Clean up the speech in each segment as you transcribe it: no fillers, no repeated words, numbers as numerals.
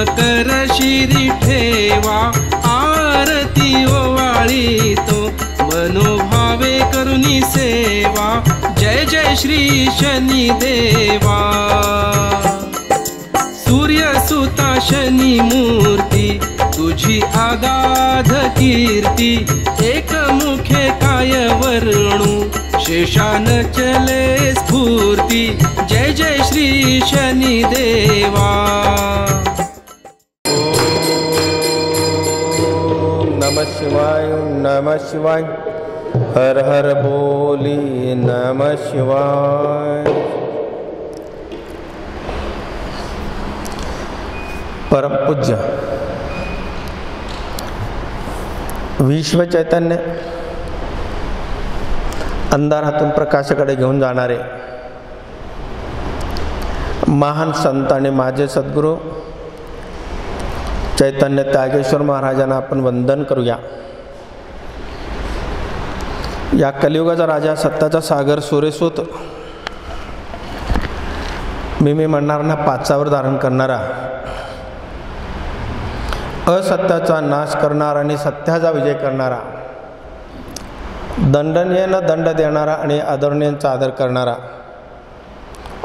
कर शिरी ठेवा आरती ओवाळीतो मनोभावे करुणी सेवा जय जय श्री शनी देवा सूर्यसुता शनी मूर्ती तुझी आगाध कीर्ती एकमुखे काय वर्णू शेषान चले स्फूर्ती जय जय श्री शनी देवा नमः शिवाय नमः शिवाय हर हर बोली नमः शिवाय। परम पूज्य विश्व चैतन्य अंधारातून प्रकाशाकडे घेऊन जाणारे महान संत आणि माझे सद्गुरू चैतन्य त्यागेश्वर महाराजांना आपण वंदन करूया। या कलियुगाचा राजा सत्ताचा सागर सूर्यसूत मी म्हणणार ना पाचावर धारण करणारा असत्याचा नाश करणारा आणि सत्याचा विजय करणारा दंडनीयना दंड देणारा आणि आदरणीयांचा आदर करणारा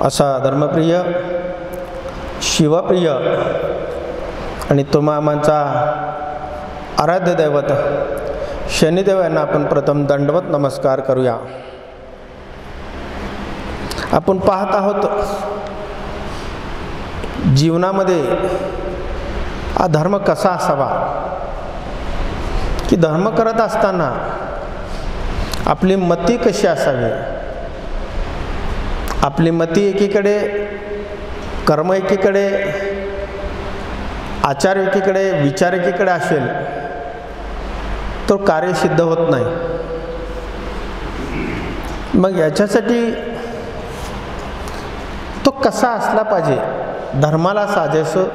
असा धर्मप्रिय शिवप्रिय आणि तुम्हा आमचा आराध्य दैवत शनिदेव यांना आपण प्रथम दंडवत नमस्कार करूया। आपण पाहत आहोत जीवनामध्ये हा धर्म कसा असावा की धर्म करत असताना आपली मती कशी असावी। आपली मती एकीकडे कर्म एकीकडे आचार एकीकडे विचार एकीकडे असेल तो कार्य सिद्ध होत नाही। मग याच्यासाठी तो कसा असला पाहिजे धर्माला साजेसं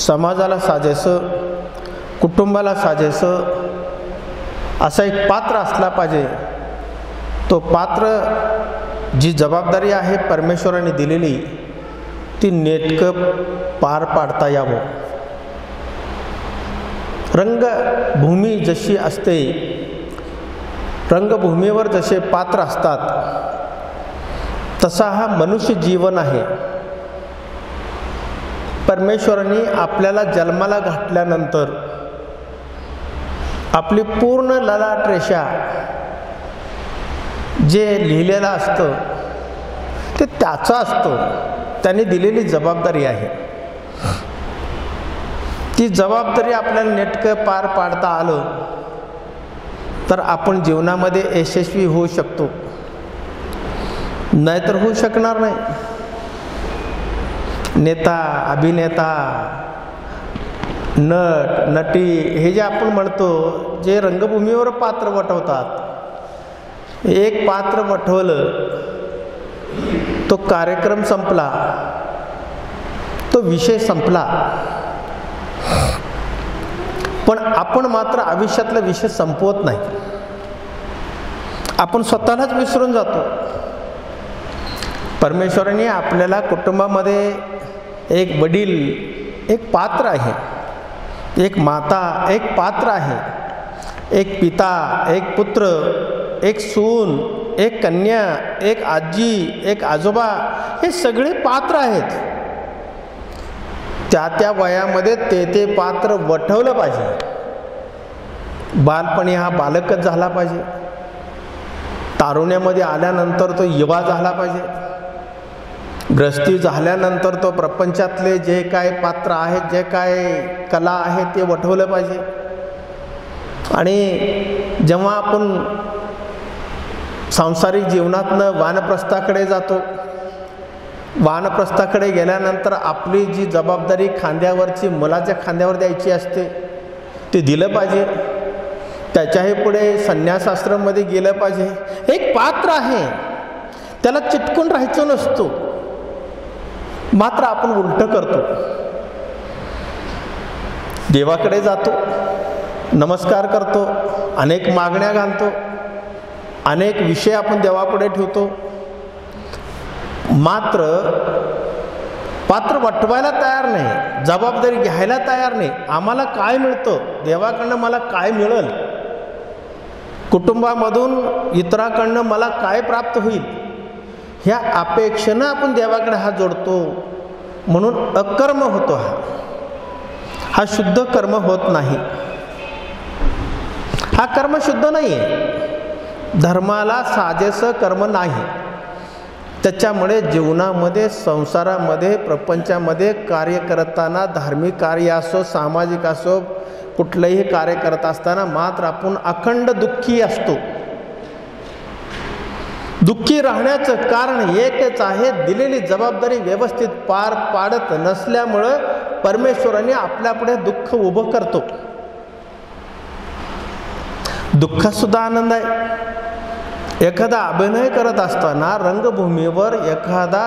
समाजाला साजेसं कुटुंबाला साजेसं असा एक पात्र असला पाहिजे। तो पात्र जी जबाबदारी आहे परमेश्वराने दिलेली ती नेटकं पार पाडता यावं। रंगभूमी जशी असते रंगभूमीवर जसे पात्र असतात तसा हा मनुष्य जीवन आहे। परमेश्वराने आपल्याला जन्माला घातल्यानंतर आपली पूर्ण ललाट रेषा जे लिहिलेलं असतं ते त्याचं असतं। त्याने दिलेली जबाबदारी आहे। ती जबाबदारी आपल्याला नेटकं पार पाडता आलं तर आपण जीवनामध्ये यशस्वी होऊ शकतो, नाहीतर होऊ शकणार नाही। नेता अभिनेता नट नटी हे जे आपण म्हणतो जे रंगभूमीवर पात्र वठवतात एक पात्र वठवलं तो कार्यक्रम संपला तो विषय संपला। पण आपण मात्र आयुष्यातला विषय संपवत नाही। आपण स्वतःलाच विसरून जातो। परमेश्वराने आपल्याला कुटुंबामध्ये एक वडील एक पात्र आहे, एक माता एक पात्र आहे, एक पिता एक पुत्र एक सून एक कन्या एक आजी एक आजोबा हे सगळे पात्र आहेत। त्या त्या वयामध्ये ते पात्र वठवलं पाहिजे। बालपणी हा बालकच झाला पाहिजे, तारुण्यामध्ये आल्यानंतर तो युवा झाला पाहिजे, ग्रस्ती झाल्यानंतर तो प्रपंचातले जे काय पात्र आहेत जे काय कला आहे ते वठवलं पाहिजे। आणि जेव्हा आपण सांसारिक जीवनातनं वानप्रस्थाकडे जातो वानप्रस्थाकडे गेल्यानंतर आपली जी जबाबदारी खांद्यावरची मुलाच्या खांद्यावर द्यायची असते ते दिलं पाहिजे। त्याच्याही पुढे संन्यासाश्रममध्ये गेलं पाहिजे। एक पात्र आहे त्याला चिटकून राहायचं नसतो, मात्र आपण उलट करतो। देवाकडे जातो, नमस्कार करतो, अनेक मागण्या घालतो, अनेक विषय आपण देवापुढे ठेवतो, मात्र पात्र वठवायला तयार नाही, जबाबदारी घ्यायला तयार नाही. आम्हाला काय मिळतं, देवाकडनं मला काय मिळेल, कुटुंबामधून इतराकडनं मला काय प्राप्त होईल, ह्या अपेक्षेनं आपण देवाकडे हात जोडतो, म्हणून अकर्म होतो. हा शुद्ध कर्म होत नाही. हा कर्म शुद्ध नाही आहे, धर्माला साजेसं कर्म नाही. त्याच्यामुळे जीवनामध्ये, संसारामध्ये, प्रपंचामध्ये कार्य करताना, धार्मिक कार्य असो, सामाजिक असो, कुठलंही कार्य करत असताना मात्र आपण अखंड दुःखी असतो. दुःखी राहण्याचं कारण एकच आहे, दिलेली जबाबदारी व्यवस्थित पार पाडत नसल्यामुळं परमेश्वराने आपल्यापुढे दुःख उभं करतो. दुःखात सुद्धा आनंद आहे. एखादा अभिनय करत असताना रंगभूमीवर एखादा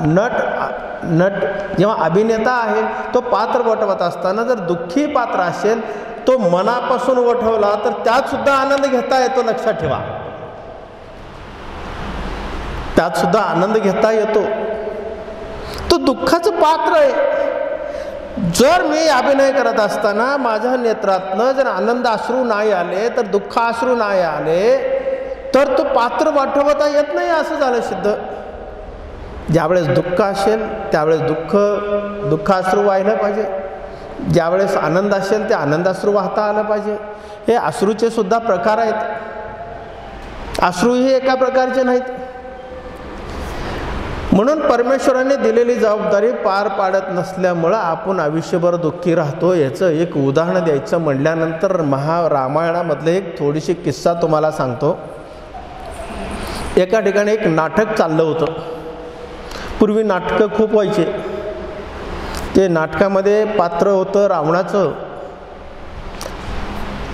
नट जेव्हा अभिनेता आहे तो पात्र वठवत असताना जर दुःखी पात्र असेल, तो मनापासून वठवला तर त्यात सुद्धा आनंद घेता येतो. लक्षात ठेवा, त्यात सुद्धा आनंद घेता येतो. तो दुःखाचं पात्र आहे. जर मी अभिनय करत असताना माझ्या नेत्रातनं जर आनंद अश्रू नाही आले, तर दुःख अश्रू नाही आले, तर तो पात्र वाटवता येत नाही. असं झालं सिद्ध. ज्यावेळेस दुःख असेल त्यावेळेस दुःखाश्रू वाहिलं पाहिजे, ज्यावेळेस आनंद असेल ते आनंदाश्रू वाहता आलं पाहिजे. हे अश्रूचे सुद्धा प्रकार आहेत. अश्रूही एका प्रकारचे नाहीत. म्हणून परमेश्वराने दिलेली जबाबदारी पार पाडत नसल्यामुळं आपण आयुष्यभर दुःखी राहतो. याचं एक उदाहरण द्यायचं म्हटल्यानंतर रामायणामधलं एक थोडीशी किस्सा तुम्हाला सांगतो. एका ठिकाणी एक नाटक चाललं होतं. पूर्वी नाटकं खूप व्हायचे. ते नाटकामध्ये पात्र होतं रावणाचं,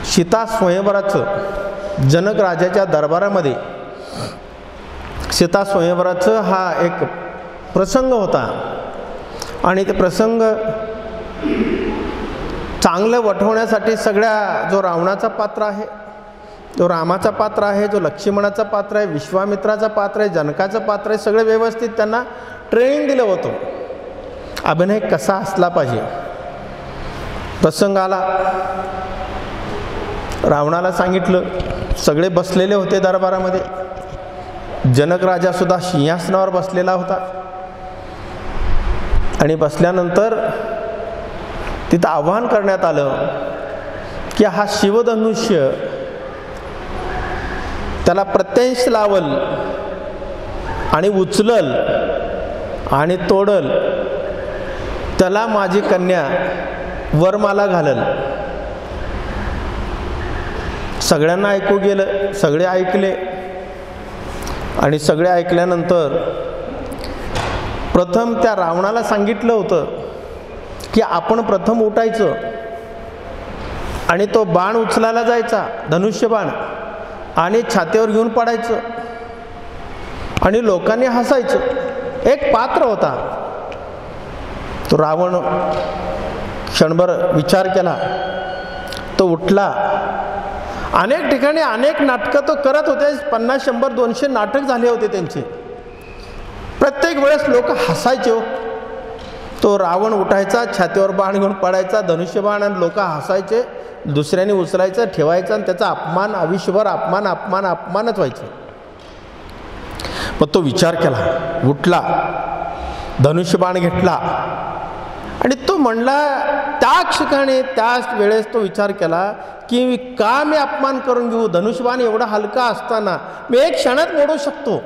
सीता स्वयंवराचं. जनक राजाच्या दरबारामध्ये सीता स्वयंवराचं हा एक प्रसंग होता. आणि ते प्रसंग चांगलं वठवण्यासाठी सगळ्या, जो रावणाचा पात्र आहे, जो रामाचा पात्र आहे, जो लक्ष्मणाचा पात्र आहे, विश्वामित्राचा पात्र आहे, जनकाचं पात्र आहे, सगळे व्यवस्थित त्यांना ट्रेनिंग दिलं होतं. अभिनय कसा असला पाहिजे. प्रसंग आला, रावणाला सांगितलं. सगळे बसलेले होते दरबारामध्ये. जनक राजा सुद्धा सिंहासनावर बसलेला होता. आणि बसल्यानंतर तिथं आवाहन करण्यात आलं की हा शिवधनुष्य त्याला प्रत्यंश लावल आणि उचलल आणि तोडल, त्याला माझी कन्या वरमाला घालल. सगळ्यांना ऐकू गेलं, सगळे ऐकले. आणि सगळे ऐकल्यानंतर प्रथम त्या रावणाला सांगितलं होतं की आपण प्रथम उठायचं आणि तो बाण उचलायला जायचा, धनुष्यबाण, आणि छातीवर घेऊन पडायचं आणि लोकांनी हसायचं. एक पात्र होता तो. रावण क्षणभर विचार केला, तो उठला. अनेक ठिकाणी अनेक नाटकं तो करत होते. 50, 100, 200 नाटक झाले होते त्यांचे. प्रत्येक वेळेस लोक हसायचे. तो रावण उठायचा, छातीवर बाण घेऊन पडायचा, धनुष्यबाण, आणि लोक हसायचे. दुसऱ्याने उचलायचं, ठेवायचं, आणि त्याचा अपमान, आयुष्यभर अपमानच व्हायचं. मग तो विचार केला, उठला, धनुष्यबाण घेतला आणि तो म्हणला, त्या ठिकाणी त्याच वेळेस तो विचार केला की का मी अपमान करून घेऊ. धनुष्यबाण एवढा हलका असताना मी एक क्षणात मोडू शकतो.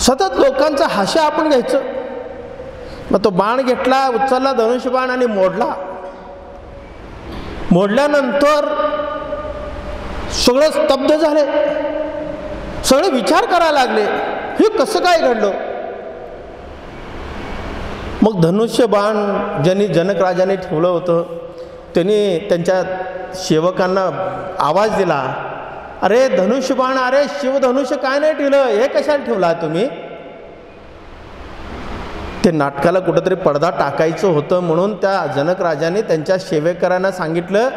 सतत लोकांचा हास्य आपण घ्यायचं. मग तो बाण घेतला, उचलला धनुष्यबाण आणि मोडला. मोडल्यानंतर सगळं स्तब्ध झाले. सगळे विचार करायला लागले, हे कसं काय घडलं. मग धनुष्यबाण ज्यांनी जनक राजाने ठेवलं होतं त्यांनी त्यांच्या सेवकांना आवाज दिला, अरे धनुष्यबाण, अरे शिवधनुष्य काय नाही ठेवलं, हे कशाला ठेवला तुम्ही. ते नाटकाला कुठंतरी पडदा टाकायचं होतं म्हणून त्या जनक राजाने त्यांच्या सेवेकरांना सांगितलं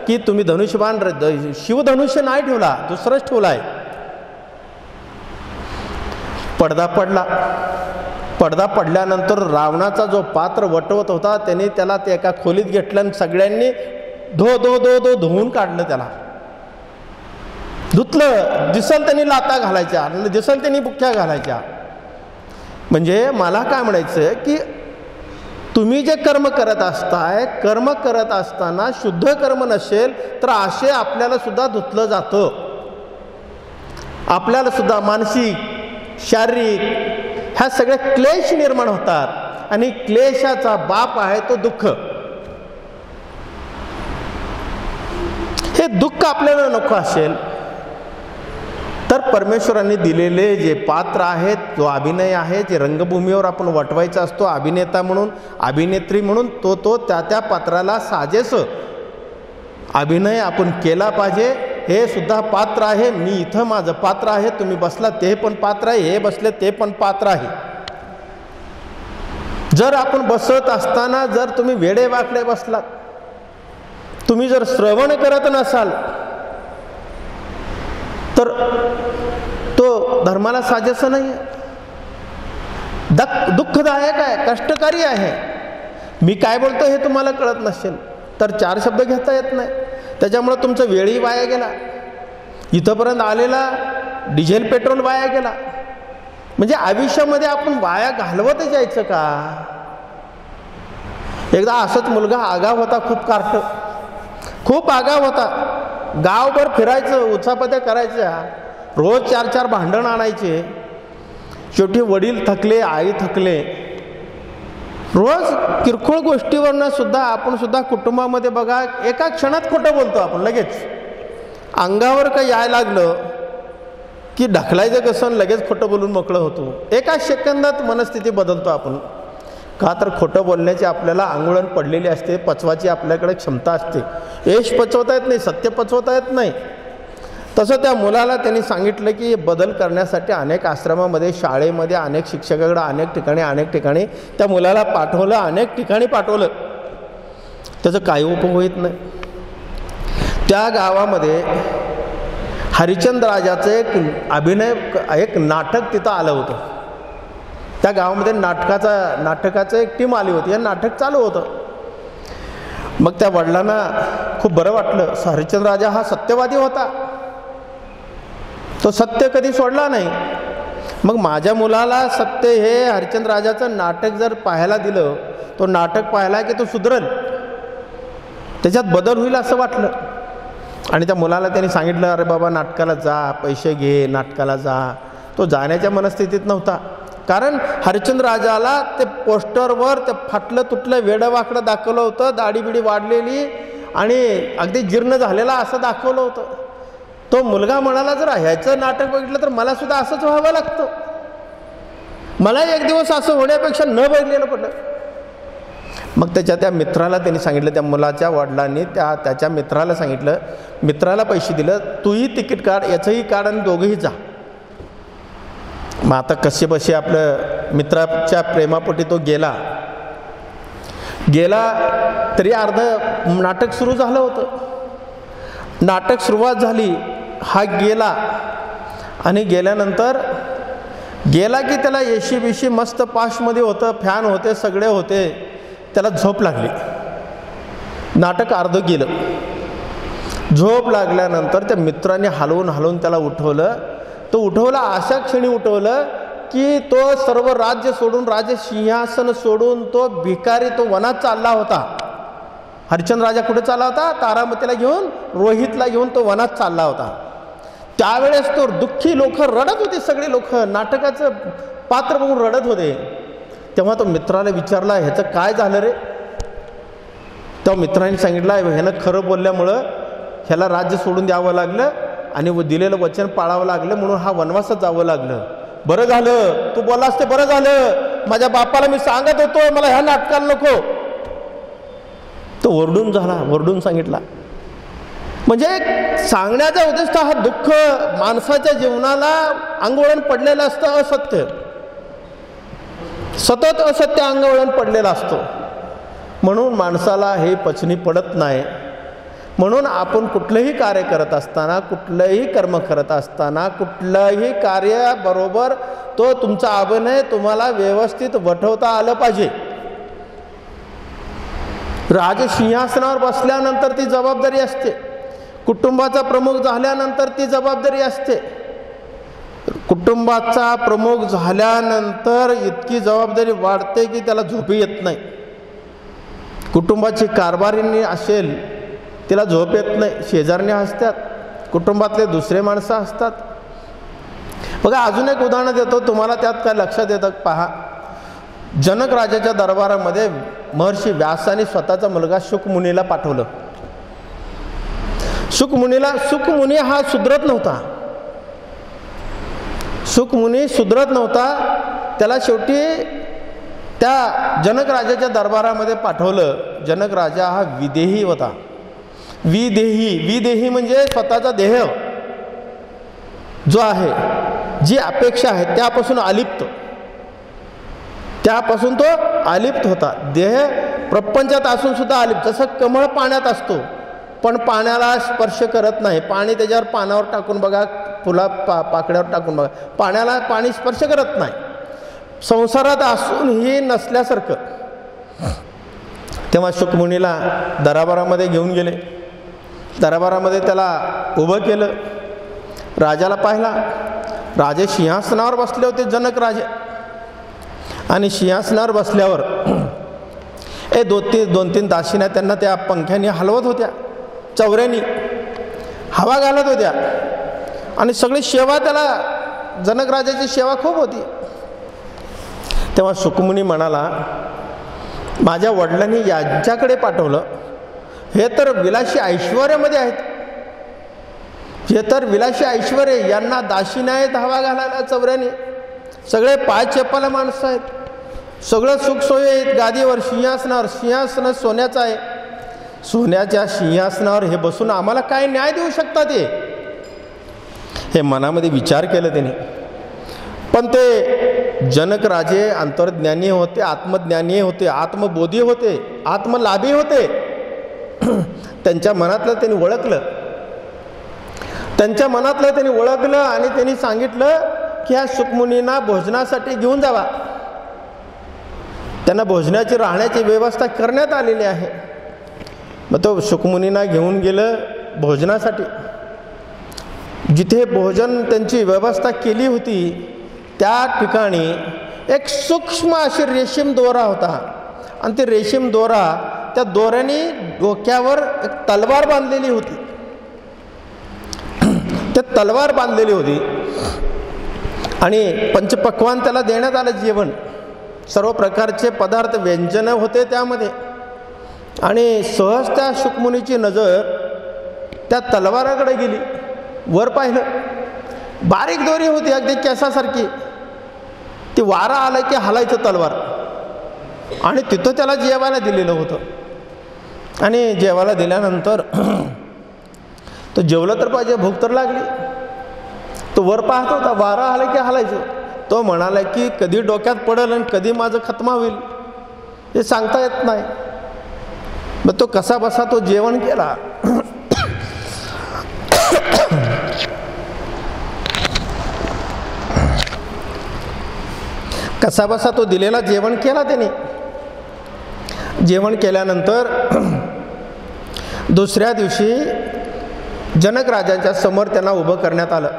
की तुम्ही धनुष्यबाण, शिवधनुष्य नाही ठेवला, दुसरंच ठेवलाय. पडदा पडला. पडदा पडल्यानंतर रावणाचा जो पात्र वटवत होता त्याने त्याला ते एका खोलीत घेतलं आणि सगळ्यांनी धुवून काढलं, त्याला धुतलं. दिसल त्यांनी लाता घालायच्या, दिसल त्यांनी बुक्क्या घालायच्या. म्हणजे मला काय म्हणायचं की तुम्ही जे कर्म करत असताय, कर्म करत असताना शुद्ध कर्म नसेल तर असे आपल्याला सुद्धा धुतलं जातं. आपल्याला सुद्धा मानसिक, शारीरिक ह्या सगळे क्लेश निर्माण होतात आणि क्लेशाचा बाप आहे तो दुःख. हे दुःख आपल्याला नको असेल तर परमेश्वरांनी दिलेले जे पात्र आहेत, जो अभिनय आहे, जे रंगभूमीवर आपण वटवायचा असतो अभिनेता म्हणून, अभिनेत्री म्हणून, तो त्या पात्राला साजेस अभिनय आपण केला पाहिजे. हे सुद्धा पात्र आहे. मी इथं माझं पात्र आहे, तुम्ही बसला ते पण पात्र आहे, हे बसले ते पण पात्र आहे. जर आपण बसत असताना जर तुम्ही वेडे वाकडे बसलात, तुम्ही जर श्रवण करत नसाल तर तो धर्माला साजेसा नाही आहे, दुःखदायक आहे, कष्टकारी आहे. मी काय बोलतो हे तुम्हाला कळत नसेल तर चार शब्द घेता येत नाही, त्याच्यामुळे तुमचा वेळही वाया गेला, इथंपर्यंत आलेला डिझेल पेट्रोल वाया गेला. म्हणजे आयुष्यामध्ये आपण वाया घालवत जायचं का? एकदा असंच मुलगा आगाव होता, खूप आगाव होता. गावभर फिरायचं, उचापत्या करायच्या, रोज 4-4 भांडण आणायचे. शेवटी वडील थकले, आई थकले. रोज किरकोळ गोष्टीवरनं सुद्धा आपण सुद्धा कुटुंबामध्ये बघा एका क्षणात खोटं बोलतो आपण. लगेच अंगावर काही यायला लागलं की ढकलायचं कसं, लगेच खोटं बोलून मोकळं होतो. एका सेकंदात मनस्थिती बदलतो आपण. का तर खोटं बोलण्याची आपल्याला आंघोळण पडलेली असते, पचवाची आपल्याकडे क्षमता असते. यश पचवता येत नाही, सत्य पचवता येत नाही. तसं त्या मुलाला त्यांनी सांगितलं की बदल करण्यासाठी अनेक आश्रमामध्ये, शाळेमध्ये, अनेक शिक्षकाकडे, अनेक ठिकाणी त्या मुलाला पाठवलं, अनेक ठिकाणी पाठवलं. त्याचं काही उपयोग होत नाही. त्या गावामध्ये हरिश्चंद्र राजाचं एक नाटक तिथं आलं होतं. त्या गावामध्ये नाटकाचं एक टीम आली होती. हे नाटक चालू होतं. मग त्या वडिलांना खूप बरं वाटलं. हरिश्चंद्र राजा हा सत्यवादी होता, तो सत्य कधी सोडला नाही. मग माझ्या मुलाला सत्य हे हरिश्चंद्र राजाचं नाटक जर पाहायला दिलं, तो नाटक पाहायला की तो सुधरेल, त्याच्यात बदल होईल असं वाटलं. आणि त्या मुलाला त्यांनी सांगितलं, अरे बाबा नाटकाला जा, पैसे घे, नाटकाला जा. तो जाण्याच्या मनस्थितीत नव्हता. कारण हरिश्चंद्र राजाला ते पोस्टरवर ते फाटलं तुटलं वेडं वाकडं दाखवलं होतं, दाढीबिडी वाढलेली आणि अगदी जीर्ण झालेला असं दाखवलं होतं. तो मुलगा म्हणाला, जर ह्याचं नाटक बघितलं तर मला सुद्धा असंच व्हावं लागतं, मला एक दिवस असं होण्यापेक्षा न बघितलेलं पडलं. मग त्या मित्राला त्यांनी सांगितलं, त्या मुलाच्या वडिलांनी त्याच्या मित्राला सांगितलं, मित्राला पैसे दिलं, तूही तिकीट काढ, याचंही काढ आणि दोघंही जा. मग आता कसे बसे आपलं मित्राच्या प्रेमापोटी तो गेला तरी अर्ध नाटक सुरू झालं होतं. नाटक सुरुवात झाली, हा गेला आणि गेल्यानंतर गेला की त्याला एशी बिशी मस्त पाशमध्ये होतं, फॅन होते, सगळे होते. त्याला झोप लागली. नाटक अर्ध गेलं. झोप लागल्यानंतर त्या मित्राने हलवून त्याला उठवलं. तो उठवला, अशा क्षणी उठवलं की तो सर्व राज्य सोडून, राज्य सिंहासन सोडून तो भिकारी तो वनात चालला होता. हरिश्चंद्र राजा कुठे चालला होता? तारामतीला घेऊन, रोहितला घेऊन तो वनात चालला होता. त्यावेळेस तो दुःखी लोक रडत होते, सगळे लोक नाटकाचं पात्र बघून रडत होते. तेव्हा तो मित्राला विचारला, ह्याचं काय झालं रे? तेव्हा मित्रांनी सांगितलं, ह्यानं खरं बोलल्यामुळं ह्याला राज्य सोडून द्यावं लागलं आणि दिलेलं वचन पाळावं लागलं, म्हणून हा वनवासात जावं लागलं. बरं झालं तू बोलास ते, बरं झालं. माझ्या बापाला मी सांगत होतो मला ह्या नाटकाला नको. तो ओरडून सांगितला. म्हणजे सांगण्याचा उद्देश हा दुःख माणसाच्या जीवनाला अंगवळण पडलेलं असतं. असत्य, सतत असत्य अंगवळण पडलेलं असतो. म्हणून माणसाला हे पचनी पडत नाही. म्हणून आपण कुठलंही कार्य करत असताना, कुठलंही कर्म करत असताना, कुठलंही कार्याबरोबर तो तुमचा अभिनय तुम्हाला व्यवस्थित वठवता आलं पाहिजे. राजसिंहासनावर बसल्यानंतर ती जबाबदारी असते, कुटुंबाचा प्रमुख झाल्यानंतर ती जबाबदारी असते. कुटुंबाचा प्रमुख झाल्यानंतर इतकी जबाबदारी वाढते की त्याला झोपी येत नाही. कुटुंबाची कारभारिणी असेल, तिला झोप येत नाही, शेजारणी असतात, कुटुंबातले दुसरे माणसं असतात. बघा, अजून एक उदाहरण देतो तुम्हाला, त्यात काय लक्षात येतं पहा. जनक राजाच्या दरबारामध्ये महर्षी व्यासाने स्वतःचा मुलगा शुकमुनीला पाठवलं. शुकमुनी हा सुधरत नव्हता. शुकमुनी सुधरत नव्हता. त्याला शेवटी त्या जनक राजाच्या दरबारामध्ये पाठवलं. जनक राजा हा विदेही होता. विदेही म्हणजे स्वतःचा देह जो आहे, जी अपेक्षा आहे त्यापासून तो अलिप्त होता. देह प्रपंचात असून सुद्धा अलिप्त. जसं कमळ पाण्यात असतो पण पाण्याला स्पर्श करत नाही. पाणी त्याच्यावर पानावर टाकून बघा, फुला पाकड्यावर टाकून बघा, पाण्याला पाणी स्पर्श करत नाही. संसारात असूनही नसल्यासारखं. तेव्हा शुकमुनीला दरबारामध्ये घेऊन गेले. दरबारामध्ये त्याला उभं केलं. राजाला पाहिला. राजे सिंहासनावर बसले होते, जनक राजे. आणि सिंहासनावर बसल्यावर दोन तीन दासीना त्यांना त्या पंख्याने हलवत होत्या, चवऱ्यानी हवा घालत होत्या. आणि सगळी सेवा, त्याला जनक राजाची सेवा खूप होती. तेव्हा शुकमुनी म्हणाला, माझ्या वडिलांनी यांच्याकडे पाठवलं, हे तर विलासी ऐश्वर्यामध्ये आहेत, हे तर विलासी ऐश्वर्य, यांना दासीने आहेत हवा घालायला चवऱ्याने, सगळे पाय चेपाला माणसं आहेत, सगळं सुखसोयी आहेत, गादीवर सिंहासन सोन्याचं आहे. सोन्याच्या सिंहासनावर हे बसून आम्हाला काय न्याय देऊ शकतात हे मनामध्ये विचार केलं त्याने. पण ते जनक राजे अंतर्ज्ञानी होते, आत्मज्ञानी होते, आत्मबोधी होते, आत्मलाभी होते. त्यांच्या मनातलं त्यांनी ओळखलं आणि त्यांनी सांगितलं की ह्या शुकमुनींना भोजनासाठी घेऊन जावा. त्यांना भोजनाची, राहण्याची व्यवस्था करण्यात आलेली आहे. मग तो शुकमुनींना घेऊन गेलं भोजनासाठी. जिथे भोजन त्यांची व्यवस्था केली होती त्या ठिकाणी एक सूक्ष्म अशी रेशीम दोरा होता. आणि ते रेशीम दोरा, त्या दोऱ्याने डोक्यावर एक तलवार बांधलेली होती. त्या तलवार बांधलेली होती. आणि पंचपक्वान त्याला देण्यात आलं जेवण. सर्व प्रकारचे पदार्थ, व्यंजन होते त्यामध्ये. आणि सहज त्या शुकमुनीची नजर त्या तलवाराकडे गेली. वर पाहिलं, बारीक दोरी होती अगदी केसासारखी. ती वारा आला की हलायचं तलवार. आणि तिथं त्याला जेवायला दिलेलं होतं. आणि जेवायला दिल्यानंतर तो जेवलं तर पाहिजे, भूक तर लागली. तो वर पाहत होता, वारा आला की हलायचं. तो म्हणाला की कधी डोक्यात पडेल आणि कधी माझं खत्मा होईल हे सांगता येत नाही. मग तो कसा बसा तो जेवण केला. कसा बसा तो दिलेला जेवण केला त्याने. जेवण केल्यानंतर दुसऱ्या दिवशी जनक राजांच्या समोर त्यांना उभं करण्यात आलं.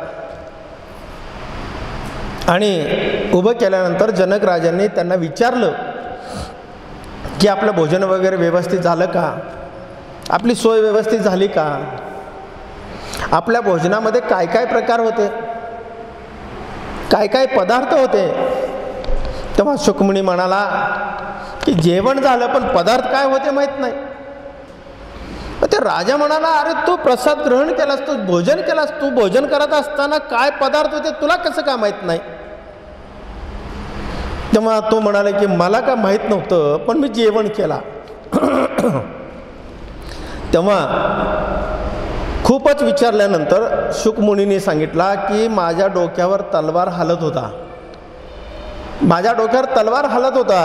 आणि उभं केल्यानंतर जनक राजांनी त्यांना विचारलं की आपलं भोजन वगैरे व्यवस्थित झालं का, आपली सोय व्यवस्थित झाली का, आपल्या भोजनामध्ये काय काय प्रकार होते, काय काय पदार्थ होते. तेव्हा शुकमुनी म्हणाला की जेवण झालं पण पदार्थ काय होते माहीत नाही. ते राजा म्हणाला, अरे तू प्रसाद ग्रहण केलास, तू भोजन केलास, तू भोजन करत असताना काय पदार्थ होते तुला कसं काय माहीत नाही. तेव्हा तो म्हणाला की मला काय माहीत नव्हतं पण मी जेवण केला. तेव्हा खूपच विचारल्यानंतर शुकमुनीने सांगितला की माझ्या डोक्यावर तलवार हलत होता, माझ्या डोक्यावर तलवार हलत होता,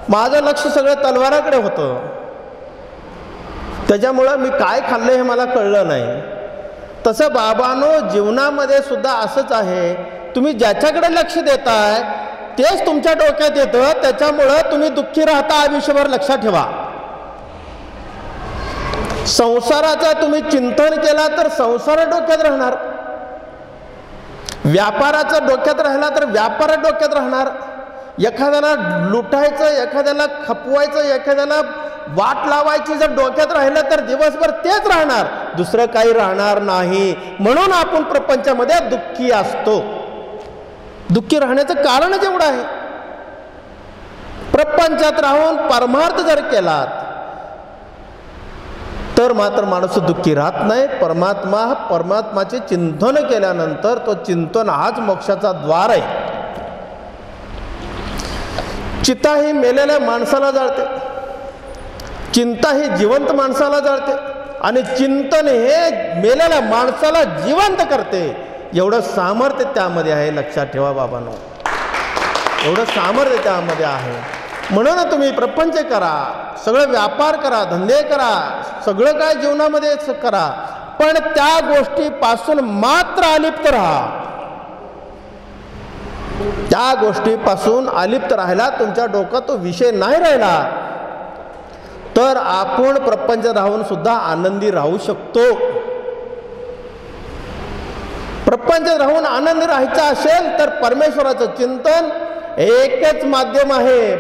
माझं लक्ष सगळं तलवाराकडे होतं. त्याच्यामुळं मी काय खाल्लं हे मला कळलं नाही. तसं बाबांनो जीवनामध्ये सुद्धा असंच आहे. तुम्ही ज्याच्याकडे लक्ष देताय तेच तुमच्या डोक्यात येतं. त्याच्यामुळं तुम्ही दुःखी राहता आयुष्यभर. लक्षात ठेवा. संसाराचं तुम्ही चिंतन केला तर संसार डोक्यात राहणार. व्यापाराचं डोक्यात राहिला तर व्यापार डोक्यात राहणार. एखाद्याला लुटायचं, एखाद्याला खपवायचं, एखाद्याला वाट लावायची जर डोक्यात राहिलं तर दिवसभर तेच राहणार, दुसरं काही राहणार नाही. म्हणून आपण प्रपंचामध्ये दुःखी असतो. दुःखी राहण्याचं कारणच एवढं आहे. प्रपंचात राहून परमार्थ जर केलात तर मात्र माणूस दुःखी राहत नाही. परमात्माचे चिंतन केल्यानंतर तो चिंतन हाच मोक्षाचा द्वार आहे. चिता ही मेलेल्या माणसाला जाळते, चिंता ही जिवंत माणसाला जाळते, आणि चिंतन हे मेलेल्या माणसाला जिवंत करते. एवढं सामर्थ्य त्यामध्ये आहे. लक्षात ठेवा बाबांनो, एवढं सामर्थ्य त्यामध्ये आहे. म्हणून तुम्ही प्रपंच करा, सगळं व्यापार करा, धंदे करा, सगळं काय जीवनामध्ये करा, पण त्या गोष्टीपासून मात्र अलिप्त राहा. त्या गोष्टीपासून अलिप्त राहिला, तुमच्या डोक्यात तो विषय नाही राहिला, तर आपण प्रपंच राहून सुद्धा आनंदी राहू शकतो. प्रपंच राहून आनंदी राहायचं असेल तर परमेश्वराचं चिंतन एकच माध्यम आहे.